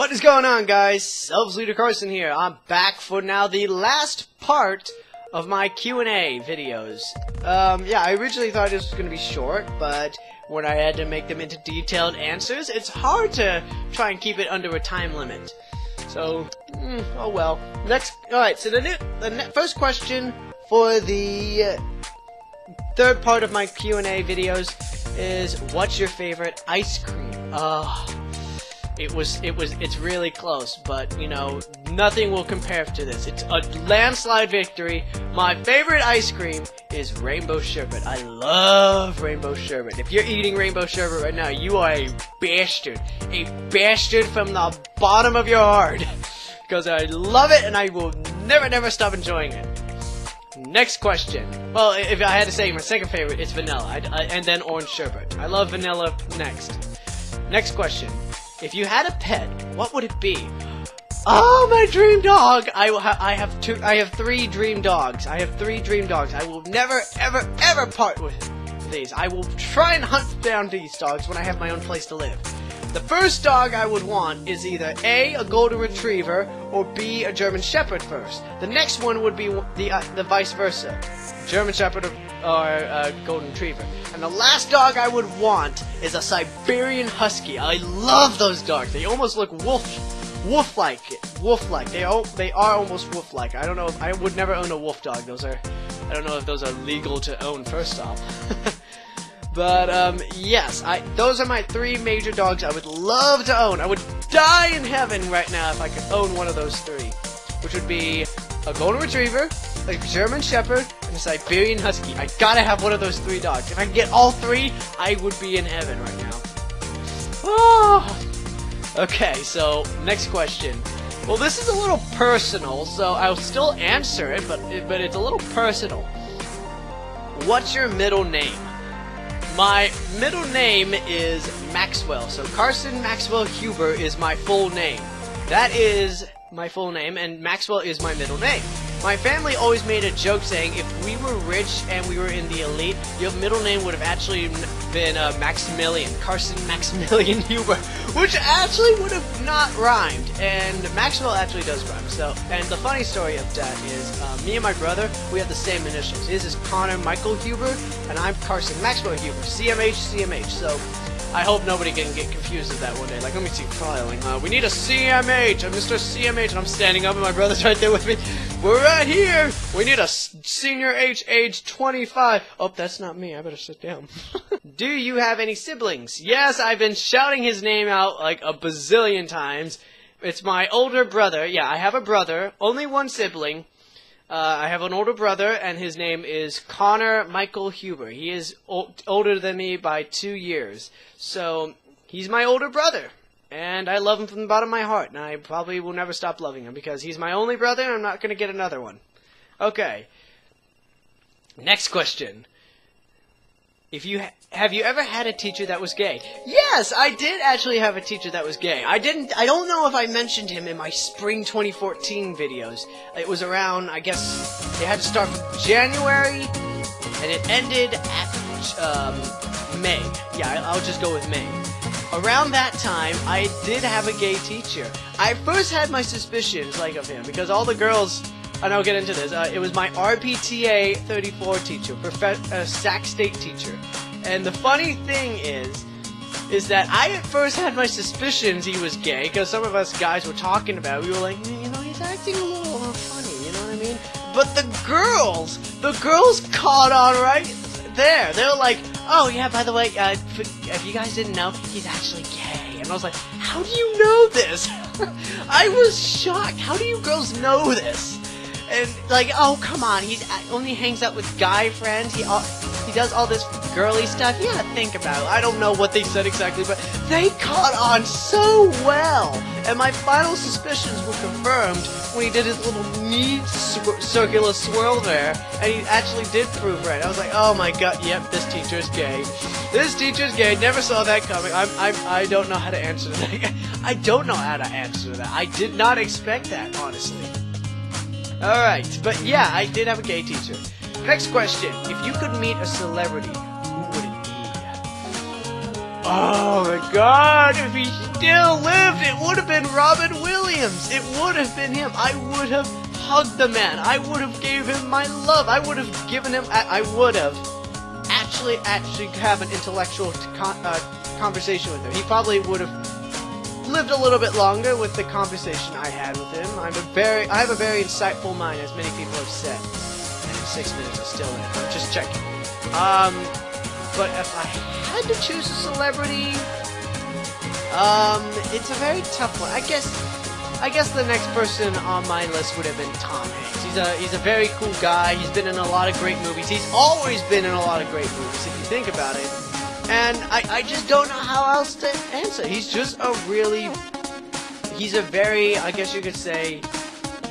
What is going on, guys? SelvsLeaderCarson here. I'm back for now the last part of my Q&A videos. Yeah, I originally thought this was going to be short, but when I had to make them into detailed answers, it's hard to try and keep it under a time limit. So, oh well. Alright, so the first question for the third part of my Q&A videos is, what's your favorite ice cream? It's really close, but, you know, nothing will compare to this. It's a landslide victory. My favorite ice cream is rainbow sherbet. I love rainbow sherbet. If you're eating rainbow sherbet right now, you are a bastard. A bastard from the bottom of your heart. Because I love it, and I will never stop enjoying it. Next question. Well, if I had to say my second favorite, it's vanilla. And then orange sherbet. I love vanilla next. Next question. If you had a pet, what would it be? Oh, my dream dog! I have three dream dogs. I will never, ever part with these. I will try and hunt down these dogs when I have my own place to live. The first dog I would want is either A, a golden retriever, or B, a German shepherd first. The next one would be the vice versa. German shepherd or golden retriever. And the last dog I would want is a Siberian husky. I love those dogs. They almost look wolf-like. They are almost wolf-like. I don't know if I would never own a wolf dog. I don't know if those are legal to own, first off. But yes, those are my three major dogs I would love to own. I would die in heaven right now if I could own one of those three, which would be a golden retriever, a German shepherd, and a Siberian husky. I gotta have one of those three dogs. If I can get all three, I would be in heaven right now. Oh. Okay, so next question. Well, this is a little personal, so I'll still answer it, but it's a little personal. What's your middle name? My middle name is Maxwell. So Carson Maxwell Huber is my full name. That is my full name, and Maxwell is my middle name. My family always made a joke saying if we were rich and we were in the elite, your middle name would have actually been Maximilian, Carson Maximilian Huber, which actually would have not rhymed, and Maxwell actually does rhyme. So, and the funny story of that is, me and my brother, we have the same initials. His is Connor Michael Huber, and I'm Carson Maxwell Huber, CMH. So, I hope nobody can get confused with that one day. Like, let me see, filing. We need a CMH, a Mr. CMH, and I'm standing up, and my brother's right there with me. We're right here. We need a senior H, age 25. Oh, that's not me. I better sit down. Do you have any siblings? Yes, I've been shouting his name out like a bazillion times. It's my older brother. Yeah, I have a brother. Only one sibling. I have an older brother, and his name is Connor Michael Huber. He is older than me by 2 years. So, he's my older brother. And I love him from the bottom of my heart. And I probably will never stop loving him, because he's my only brother, and I'm not going to get another one. Okay. Next question. Have you ever had a teacher that was gay? Yes, I did actually have a teacher that was gay. I don't know if I mentioned him in my spring 2014 videos. It was around, I guess, they had to start from January, and it ended at May. Yeah, I'll just go with May. Around that time, I did have a gay teacher. I first had my suspicions, like, of him, because all the girls, and I'll get into this, it was my RPTA 34 teacher, Sac State teacher. And the funny thing is that I at first had my suspicions he was gay, because some of us guys were talking about it. We were like, you know, he's acting a little funny, you know what I mean? But the girls caught on right there. They were like, oh yeah, by the way, if you guys didn't know, he's actually gay. And I was like, how do you know this? I was shocked. How do you girls know this? And like, oh come on, he only hangs out with guy friends. He does all this girly stuff. Yeah, think about it. I don't know what they said exactly, but they caught on so well. And my final suspicions were confirmed when he did his little neat circular swirl there, and he actually did prove right. I was like, oh my god, yep, this teacher's gay. This teacher's gay. Never saw that coming. I don't know how to answer that. I don't know how to answer that. I did not expect that, honestly. Alright, but yeah, I did have a gay teacher. Next question. If you could meet a celebrity, who would it be? Oh my god, if he still lived, it would have been Robert Williams. It would have been him. I would have hugged the man. I would have gave him my love. I would have given him. I would have actually have an intellectual conversation with him. He probably would have lived a little bit longer with the conversation I had with him. I have a very insightful mind, as many people have said. And in 6 minutes, I'm still in. I'm just checking. But if I had to choose a celebrity, it's a very tough one. I guess the next person on my list would have been Tom Hanks. He's a very cool guy. He's been in a lot of great movies. He's always been in a lot of great movies, if you think about it. And I just don't know how else to answer. He's a very, I guess you could say,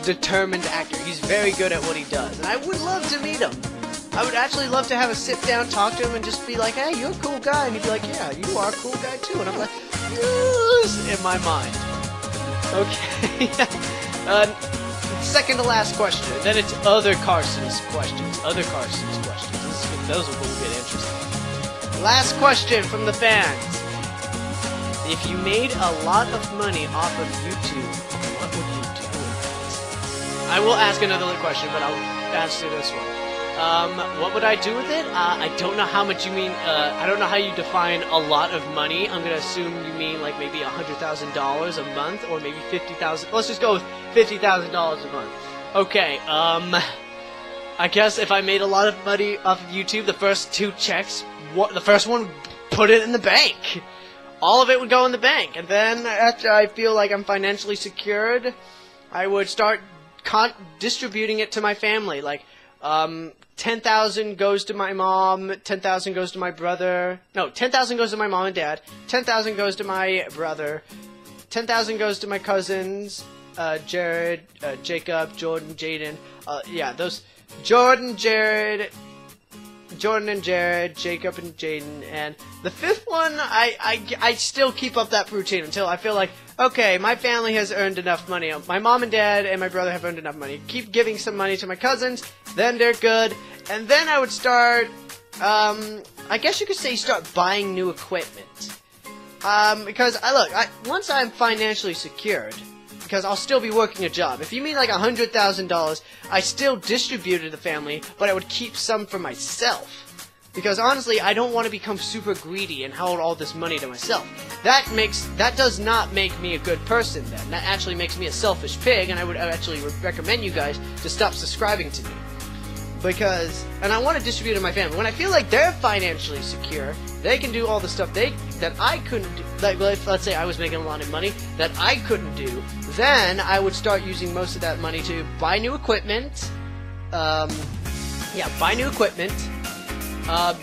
determined actor. He's very good at what he does. And I would love to meet him. I would actually love to have a sit down, talk to him, and just be like, hey, you're a cool guy. And he'd be like, yeah, you are a cool guy too. And I'm like, yes, in my mind. Okay. Second to last question. Then it's other Carson's questions. Other Carson's questions. Those will get interesting. Last question from the fans. If you made a lot of money off of YouTube, what would you do with it? I will ask another question, but I'll answer this one. What would I do with it? I don't know how much you mean. I don't know how you define a lot of money. I'm gonna assume you mean like maybe $100,000 a month, or maybe 50,000. Let's just go with $50,000 a month. Okay. I guess if I made a lot of money off of YouTube, the first two checks, the first one, put it in the bank. All of it would go in the bank, and then after I feel like I'm financially secured, I would start distributing it to my family. Like, 10,000 goes to my mom, 10,000 goes to my brother. No, 10,000 goes to my mom and dad. 10,000 goes to my brother. 10,000 goes to my cousins, Jared, Jacob, Jordan, Jaden. Yeah, those Jordan, and Jared, Jacob and Jaden, and the fifth one, I still keep up that routine until I feel like, okay, my family has earned enough money. My mom and dad and my brother have earned enough money. Keep giving some money to my cousins, then they're good, and then I would start, I guess you could say start buying new equipment. Because, once I'm financially secured, because I'll still be working a job. If you mean like $100,000, I still distributed the family, but I would keep some for myself. Because honestly, I don't want to become super greedy and hold all this money to myself. That does not make me a good person then. That actually makes me a selfish pig, and I would actually recommend you guys to stop subscribing to me. And I want to distribute to my family. When I feel like they're financially secure, they can do all the stuff that I couldn't do. Like, let's say I was making a lot of money that I couldn't do, then I would start using most of that money to buy new equipment. Buy new equipment.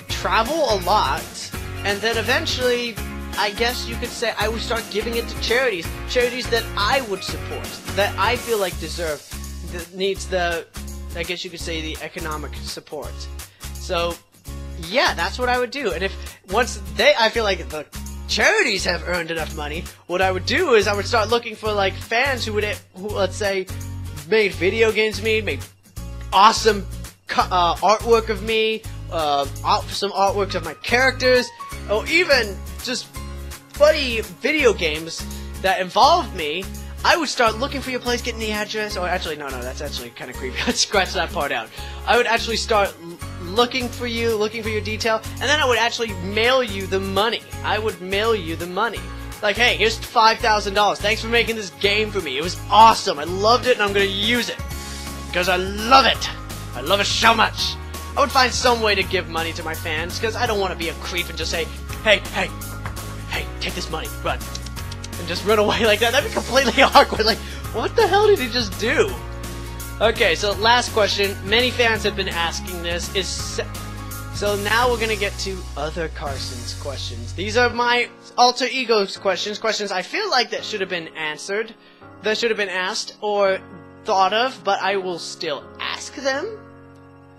Travel a lot, and then eventually, I guess you could say I would start giving it to charities that I would support, that I feel like needs the, I guess you could say, the economic support. So, yeah, that's what I would do. And I feel like the charities have earned enough money, what I would do is I would start looking for like fans who let's say, made video games of me, made awesome artwork of me, some artworks of my characters, or even just funny video games that involved me. I would start looking for your place, getting the address, or actually, no, that's actually kind of creepy. I'd scratch that part out. I would actually start looking for your detail, and then I would actually mail you the money. Like, hey, here's $5,000. Thanks for making this game for me. It was awesome. I loved it, and I'm gonna use it. Because I love it. I love it so much. I would find some way to give money to my fans, because I don't want to be a creep and just say, hey, take this money, run. And just run away like that. That'd be completely awkward. Like, what the hell did he just do? Okay, so last question. Many fans have been asking this. So now we're gonna get to other Carson's questions. These are my alter ego's questions. Questions I feel like that should have been answered. That should have been asked or thought of, but I will still ask them.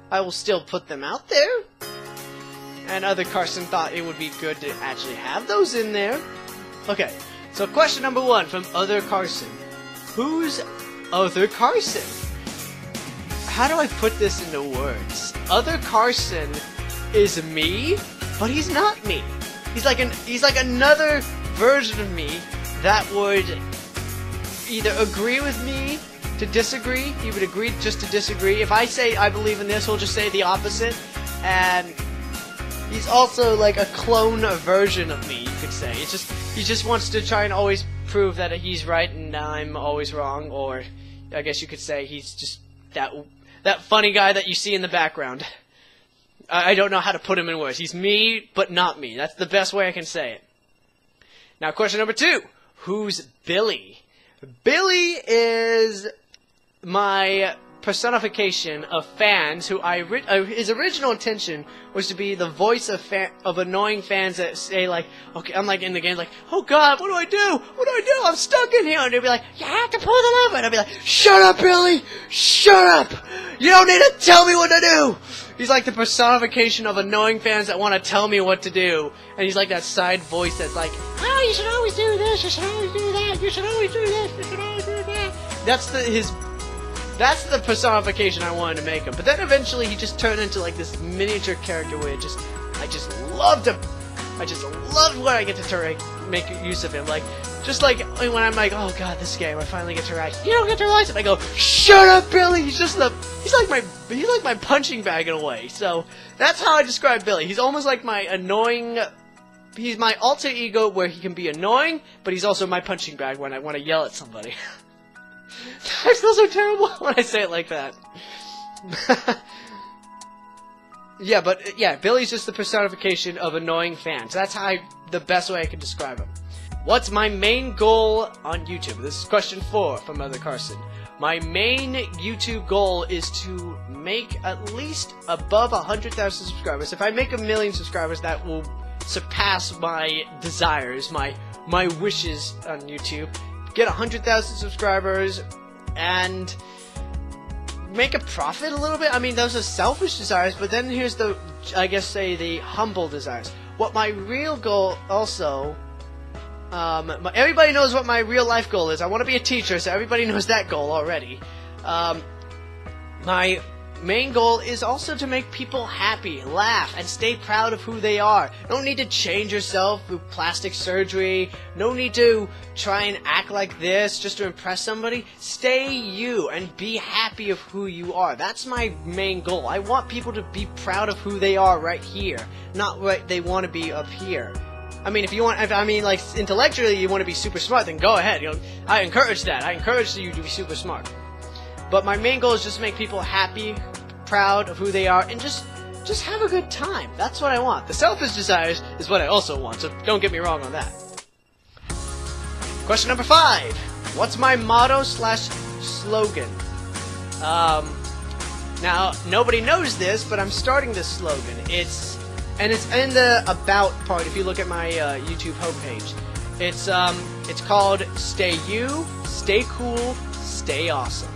I will still put them out there. And other Carson thought it would be good to actually have those in there. Okay. So question number 1 from other Carson. Who's other Carson? How do I put this into words? Other Carson is me, but he's not me. He's like another version of me that would either agree with me to disagree. He would agree just to disagree. If I say I believe in this, he'll just say the opposite. And he's also like a clone version of me, you could say. It's just he just wants to try and always prove that he's right and I'm always wrong, or I guess you could say he's just that funny guy that you see in the background. I don't know how to put him in words. He's me, but not me. That's the best way I can say it. Now, question number 2. Who's Billy? Billy is my personification of fans who his original intention was to be the voice of annoying fans that say like, okay, I'm like in the game like, oh god, what do I do? What do I do? I'm stuck in here. And they'll be like, you have to pull the lever. And I'll be like, shut up, Billy! Shut up! You don't need to tell me what to do! He's like the personification of annoying fans that want to tell me what to do. And he's like that side voice that's like, oh, you should always do this, you should always do that, you should always do this, you should always do that. That's the personification I wanted to make him. But then eventually he just turned into like this miniature character where I just loved him. I just loved when I get to make use of him. Like, just like when I'm like, oh god, this game, I finally get to ride. You don't get to ride, and I go, shut up, Billy. He's like my punching bag in a way. So that's how I describe Billy. He's almost like my annoying. He's my alter ego where he can be annoying, but he's also my punching bag when I want to yell at somebody. I feel so terrible when I say it like that. Yeah, but yeah, Billy's just the personification of annoying fans. That's the best way I can describe him. What's my main goal on YouTube? This is question 4 from Mother Carson. My main YouTube goal is to make at least above 100,000 subscribers. If I make 1 million subscribers, that will surpass my desires, my wishes on YouTube. Get 100,000 subscribers and make a profit a little bit. I mean, those are selfish desires, but then here's the humble desires. What my real goal also, everybody knows what my real life goal is. I want to be a teacher, so everybody knows that goal already. My main goal is also to make people happy, laugh, and stay proud of who they are. No need to change yourself through plastic surgery. No need to try and act like this just to impress somebody. Stay you and be happy of who you are. That's my main goal. I want people to be proud of who they are right here, not what they want to be up here. I mean, like intellectually you want to be super smart, then go ahead. I encourage that. I encourage you to be super smart. But my main goal is just to make people happy, proud of who they are, and just have a good time. That's what I want. The selfish desires is what I also want, so don't get me wrong on that. Question number 5. What's my motto / slogan? Now, nobody knows this, but I'm starting this slogan. It's in the About part, if you look at my YouTube homepage. It's called Stay You, Stay Cool, Stay Awesome.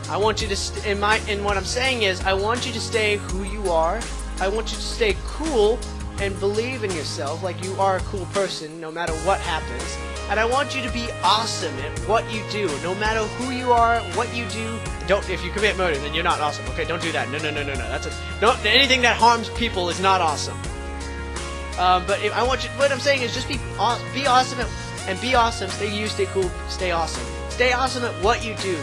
I want you to, and what I'm saying is, I want you to stay who you are. I want you to stay cool and believe in yourself, like you are a cool person, no matter what happens. And I want you to be awesome at what you do, no matter who you are, what you do. If you commit murder, then you're not awesome. Okay, don't do that. No. Anything that harms people is not awesome. But what I'm saying is, just be awesome and be awesome. Stay you, stay cool, stay awesome. Stay awesome at what you do.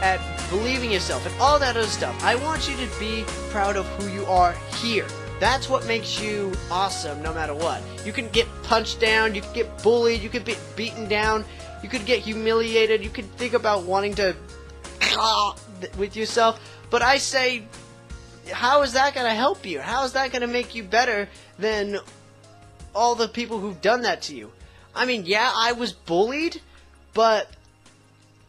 At believing yourself and all that other stuff. I want you to be proud of who you are here. That's what makes you awesome no matter what. You can get punched down, you can get bullied, you can be beaten down, you could get humiliated, you could think about wanting to with yourself. But I say, how is that going to help you? How is that going to make you better than all the people who've done that to you? I mean, yeah, I was bullied, but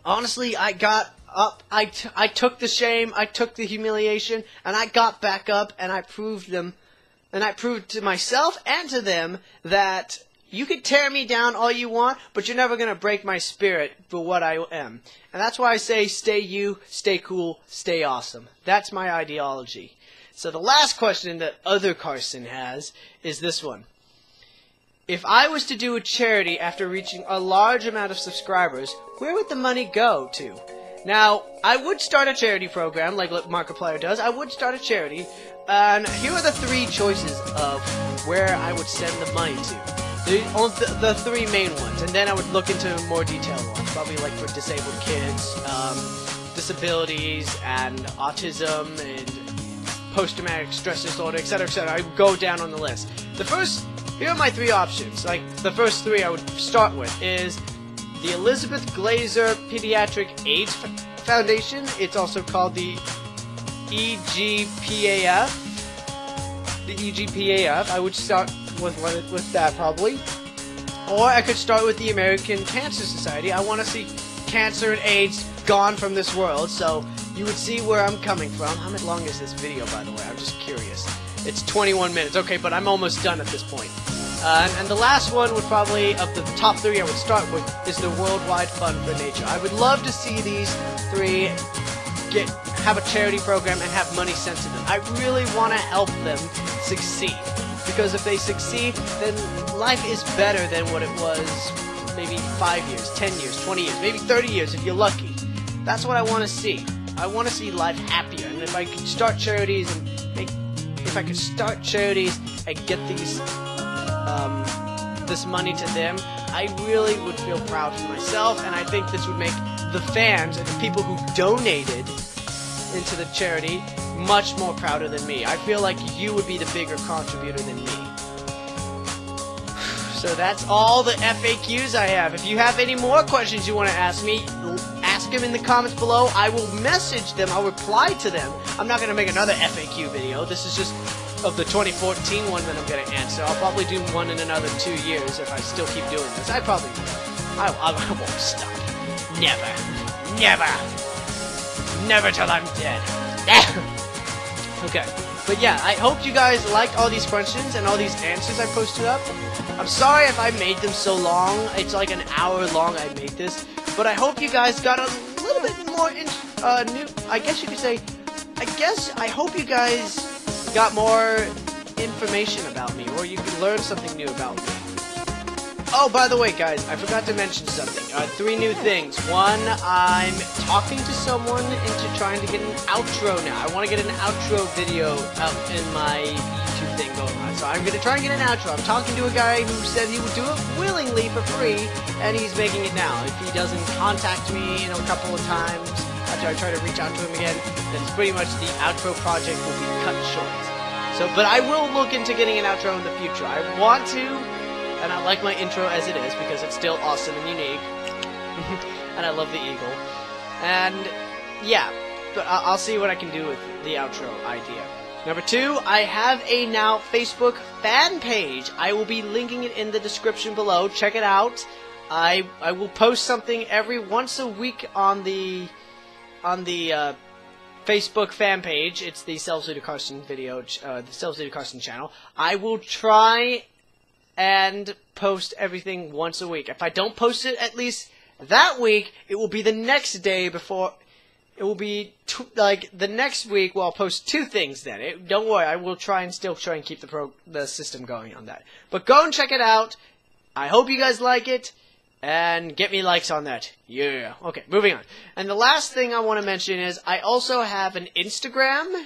honestly, I got up, I took the shame, I took the humiliation, and I got back up, and I proved to myself and to them that you can tear me down all you want, but you're never going to break my spirit for what I am. And that's why I say stay you, stay cool, stay awesome. That's my ideology. So the last question that other Carson has is this one. If I was to do a charity after reaching a large amount of subscribers, where would the money go to? Now, I would start a charity program like Markiplier does. I would start a charity. And here are the 3 choices of where I would send the money to. The three main ones, and then I would look into more detailed ones, probably like for disabled kids, disabilities, and autism, and post-traumatic stress disorder, etc., etc. I would go down on the list. Here are my three options. Like, the first three I would start with is the Elizabeth Glaser Pediatric AIDS Foundation. It's also called the EGPAF. The EGPAF. I would start with that probably. Or I could start with the American Cancer Society. I want to see cancer and AIDS gone from this world, so you would see where I'm coming from. How long is this video, by the way? I'm just curious. It's 21 minutes. Okay, but I'm almost done at this point. And the last one would probably, of the top three I would start with, is the Worldwide Fund for Nature. I would love to see these three have a charity program and have money sent to them. I really want to help them succeed. Because if they succeed, then life is better than what it was maybe 5 years, 10 years, 20 years, maybe 30 years if you're lucky. That's what I want to see. I want to see life happier. And if I could start charities and get these this money to them, I really would feel proud for myself, and I think this would make the fans and the people who donated into the charity much more prouder than me. I feel like you would be the bigger contributor than me. So that's all the FAQs I have. If you have any more questions you want to ask me, ask them in the comments below. I will message them. I'll reply to them. I'm not going to make another FAQ video. This is just of the 2014 one that I'm going to answer. I'll probably do one in another 2 years if I still keep doing this. I probably will. I won't stop. Never. Never. Never till I'm dead. Okay. But yeah, I hope you guys liked all these questions and all these answers I posted up. I'm sorry if I made them so long. It's like an hour long I made this. But I hope you guys got a little bit more new, I guess you could say, I hope you guys got more information about me, or you could learn something new about me. Oh, by the way, guys, I forgot to mention something. 3 new things. One, I'm talking to someone into trying to get an outro now. I want to get an outro video up in my YouTube thing going on. So I'm going to try and get an outro. I'm talking to a guy who said he would do it willingly for free, and he's making it now. If he doesn't contact me a couple of times after I try to reach out to him again, then it's pretty much the outro project will be cut short. So, but I will look into getting an outro in the future. I want to, and I like my intro as it is because it's still awesome and unique. And I love the eagle. And yeah, but I'll see what I can do with the outro idea. Number 2, I have a now Facebook fan page. I will be linking it in the description below. Check it out. I will post something every once a week on the Facebook fan page. It's the SelvsLeaderCarson video, the SelvsLeaderCarson channel. I will try and post everything once a week. If I don't post it at least that week, it will be the next day before. It will be like the next week. Well, I'll post 2 things then. Don't worry, I will still try and keep the system going on that. But go and check it out. I hope you guys like it. And get me likes on that. Yeah. Okay, moving on. And the last thing I want to mention is I also have an Instagram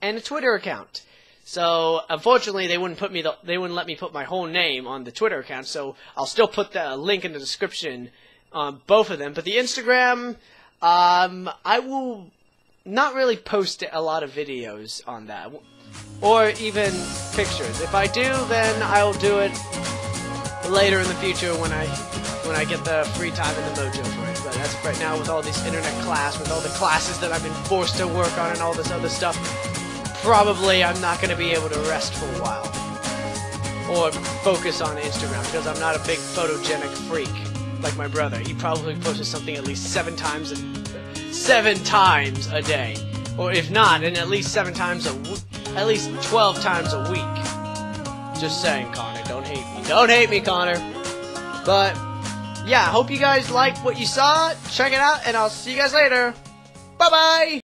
and a Twitter account. So unfortunately, they wouldn't let me put my whole name on the Twitter account. So I'll still put the link in the description on both of them. But the Instagram, I will not really post a lot of videos on that, or even pictures. If I do, then I'll do it later in the future when I get the free time and the mojo for it. But as of right now, with all this internet class, with all the classes that I've been forced to work on and all this other stuff, probably I'm not going to be able to rest for a while. Or focus on Instagram, because I'm not a big photogenic freak like my brother. He probably posts something at least 7 times a day. Or if not, then at least 7 times at least 12 times a week. Just saying, Connor. Don't hate me. Don't hate me, Connor. But yeah, hope you guys liked what you saw. Check it out, and I'll see you guys later. Bye-bye!